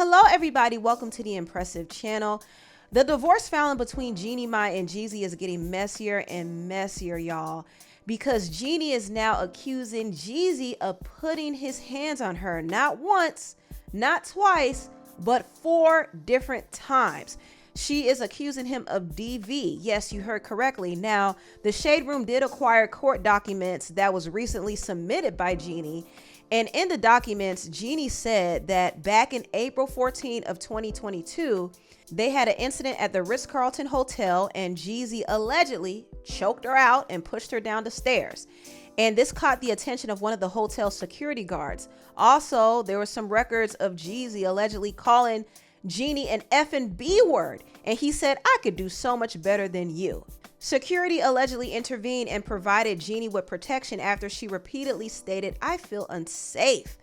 Hello everybody, welcome to the Empressive channel. The divorce filing between Jeannie Mai and Jeezy is getting messier and messier, y'all, because Jeannie is now accusing Jeezy of putting his hands on her, not once, not twice, but 4 different times. She is accusing him of DV. Yes, you heard correctly. Now, the Shade Room did acquire court documents that was recently submitted by Jeannie. And in the documents, Jeannie said that back in April 14 of 2022, they had an incident at the Ritz Carlton hotel and Jeezy allegedly choked her out and pushed her down the stairs. And this caught the attention of one of the hotel security guards. Also, there were some records of Jeezy allegedly calling Jeannie an effing B word. And he said, "I could do so much better than you." Security allegedly intervened and provided Jeannie with protection after she repeatedly stated, "I feel unsafe."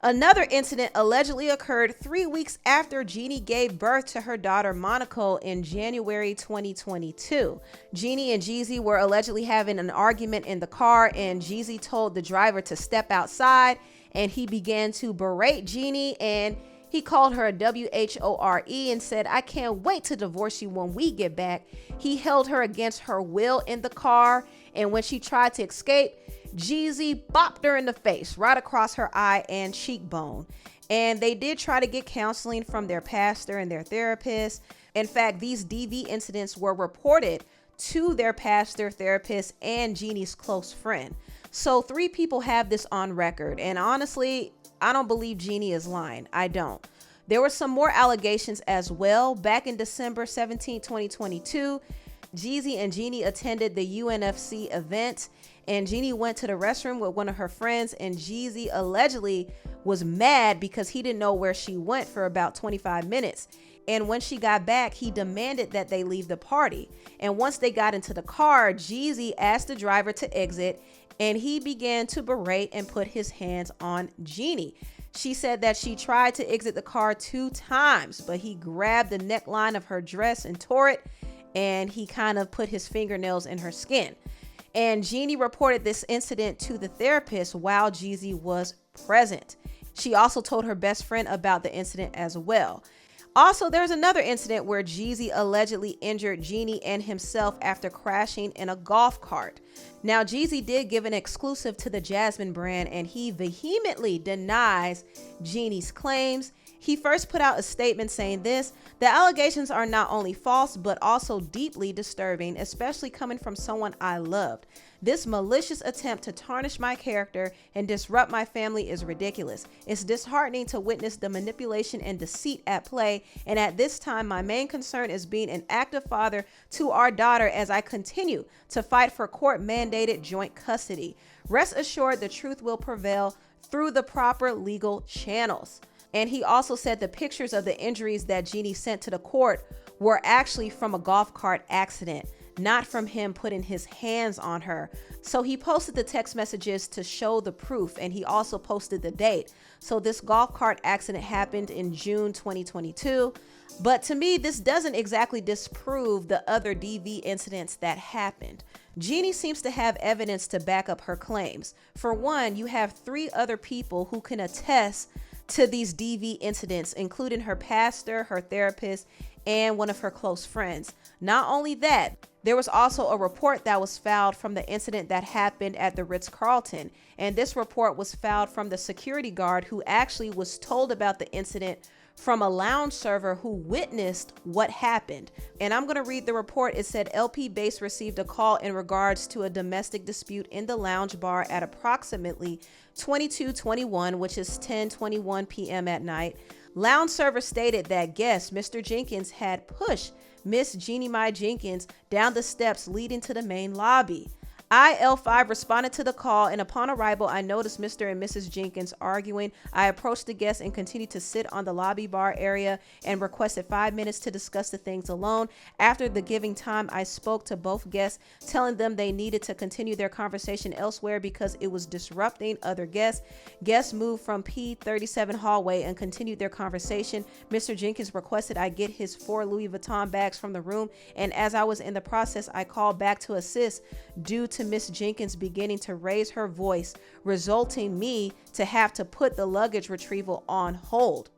Another incident allegedly occurred 3 weeks after Jeannie gave birth to her daughter Monaco in January 2022. Jeannie and Jeezy were allegedly having an argument in the car, and Jeezy told the driver to step outside, and he began to berate Jeannie, and he called her a WHORE and said, "I can't wait to divorce you when we get back." He held her against her will in the car, and when she tried to escape, Jeezy bopped her in the face right across her eye and cheekbone. And they did try to get counseling from their pastor and their therapist. In fact, these DV incidents were reported to their pastor, therapist, and Jeannie's close friend. So 3 people have this on record, and honestly, I don't believe Jeannie is lying. I don't. There were some more allegations as well. Back in December 17, 2022, Jeezy and Jeannie attended the UNFC event, and Jeannie went to the restroom with one of her friends, and Jeezy allegedly was mad because he didn't know where she went for about 25 minutes. And when she got back, he demanded that they leave the party. And once they got into the car, Jeezy asked the driver to exit, and he began to berate and put his hands on Jeannie. She said that she tried to exit the car 2 times, but he grabbed the neckline of her dress and tore it, and he kind of put his fingernails in her skin. And Jeannie reported this incident to the therapist while Jeezy was present. She also told her best friend about the incident as well. Also, there's another incident where Jeezy allegedly injured Jeannie and himself after crashing in a golf cart. Now, Jeezy did give an exclusive to the Jasmine brand, and he vehemently denies Jeannie's claims. He first put out a statement saying this: "The allegations are not only false, but also deeply disturbing, especially coming from someone I loved. This malicious attempt to tarnish my character and disrupt my family is ridiculous. It's disheartening to witness the manipulation and deceit at play, and at this time, my main concern is being an active father to our daughter as I continue to fight for court-mandated joint custody. Rest assured the truth will prevail through the proper legal channels." And he also said the pictures of the injuries that Jeannie sent to the court were actually from a golf cart accident, not from him putting his hands on her. So he posted the text messages to show the proof, and he also posted the date. So this golf cart accident happened in June 2022. But to me, this doesn't exactly disprove the other DV incidents that happened. Jeannie seems to have evidence to back up her claims. For one, you have 3 other people who can attest to these DV incidents, including her pastor, her therapist, and one of her close friends. Not only that, there was also a report that was filed from the incident that happened at the Ritz Carlton. And this report was filed from the security guard who actually was told about the incident from a lounge server who witnessed what happened. And I'm going to read the report. It said LP Base received a call in regards to a domestic dispute in the lounge bar at approximately 22:21, which is 10:21 p.m. at night. Lounge server stated that guest Mr. Jenkins had pushed Miss Jeannie Mai Jenkins down the steps leading to the main lobby. L5 responded to the call, and upon arrival, I noticed Mr. and Mrs. Jenkins arguing. I approached the guests and continued to sit on the lobby bar area and requested 5 minutes to discuss the things alone. After the giving time, I spoke to both guests, telling them they needed to continue their conversation elsewhere because it was disrupting other guests. Guests moved from P37 hallway and continued their conversation. Mr. Jenkins requested I get his 4 Louis Vuitton bags from the room, and as I was in the process, I called back to assist. due to Miss Jenkins beginning to raise her voice, resulting me to have to put the luggage retrieval on hold.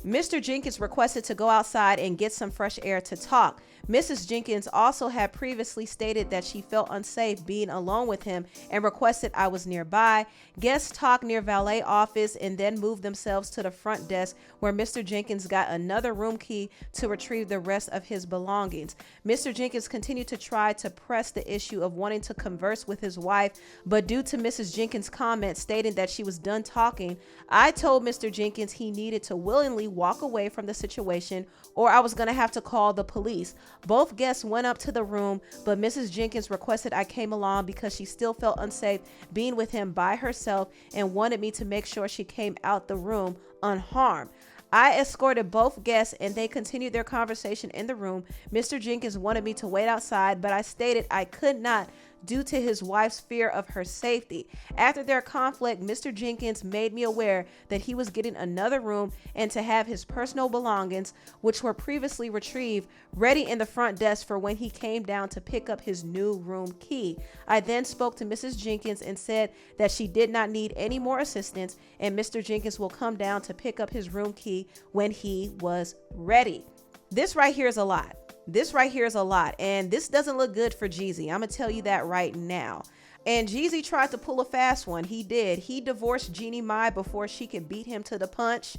Mr. Jenkins requested to go outside and get some fresh air to talk. Mrs. Jenkins also had previously stated that she felt unsafe being alone with him and requested I was nearby. Guests talked near valet office and then moved themselves to the front desk where Mr. Jenkins got another room key to retrieve the rest of his belongings. Mr. Jenkins continued to try to press the issue of wanting to converse with his wife, but due to Mrs. Jenkins' comment stating that she was done talking, I told Mr. Jenkins he needed to willingly walk away from the situation or I was going to have to call the police. Both guests went up to the room, but Mrs. Jenkins requested I came along because she still felt unsafe being with him by herself and wanted me to make sure she came out the room unharmed. I escorted both guests and they continued their conversation in the room. Mr. Jenkins wanted me to wait outside, but I stated I could not due to his wife's fear of her safety. After their conflict, Mr. Jenkins made me aware that he was getting another room and to have his personal belongings, which were previously retrieved, ready in the front desk for when he came down to pick up his new room key. I then spoke to Mrs. Jenkins and said that she did not need any more assistance and Mr. Jenkins will come down to pick up his room key when he was ready. This right here is a lot. This right here is a lot, and this doesn't look good for Jeezy. I'm gonna tell you that right now. And Jeezy tried to pull a fast one. He did. He divorced Jeannie Mai before she could beat him to the punch.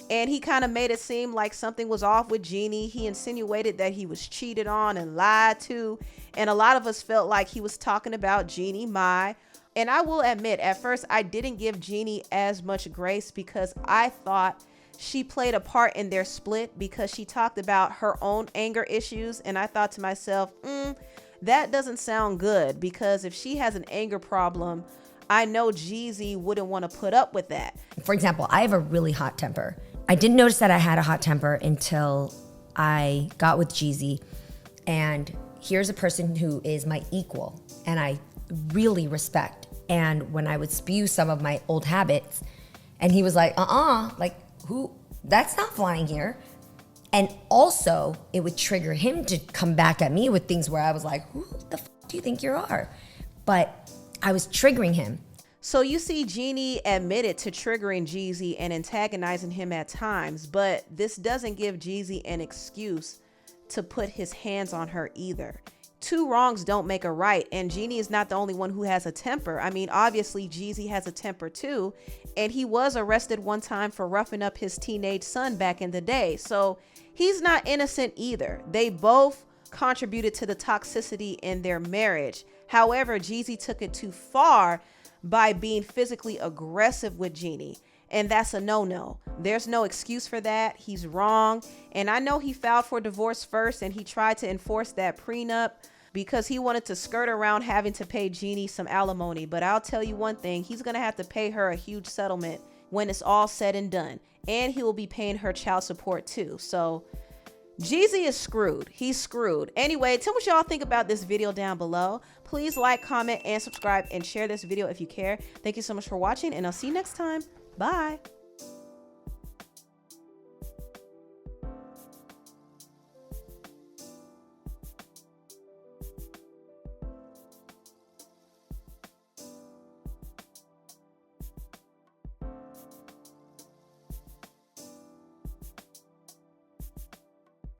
And he kind of made it seem like something was off with Jeannie. He insinuated that he was cheated on and lied to. And a lot of us felt like he was talking about Jeannie Mai. And I will admit, at first, I didn't give Jeannie as much grace because I thought she played a part in their split because she talked about her own anger issues. And I thought to myself, that doesn't sound good, because if she has an anger problem, I know Jeezy wouldn't want to put up with that. For example, I have a really hot temper. I didn't notice that I had a hot temper until I got with Jeezy. And here's a person who is my equal and I really respect. And when I would spew some of my old habits, and he was like, like, who? That's not flying here. And also, it would trigger him to come back at me with things where I was like, who the f do you think you are? But I was triggering him. So you see, Jeannie admitted to triggering Jeezy and antagonizing him at times, but this doesn't give Jeezy an excuse to put his hands on her either. Two wrongs don't make a right, and Jeannie is not the only one who has a temper. I mean, obviously Jeezy has a temper too, and he was arrested one time for roughing up his teenage son back in the day. So he's not innocent either. They both contributed to the toxicity in their marriage. However, Jeezy took it too far by being physically aggressive with Jeannie. And that's a no-no. There's no excuse for that. He's wrong. And I know he filed for divorce first and he tried to enforce that prenup because he wanted to skirt around having to pay Jeannie some alimony. But I'll tell you one thing, he's going to have to pay her a huge settlement when it's all said and done. And he will be paying her child support too. So Jeezy is screwed. He's screwed. Anyway, tell me what y'all think about this video down below. Please like, comment, and subscribe, and share this video if you care. Thank you so much for watching, and I'll see you next time. Bye.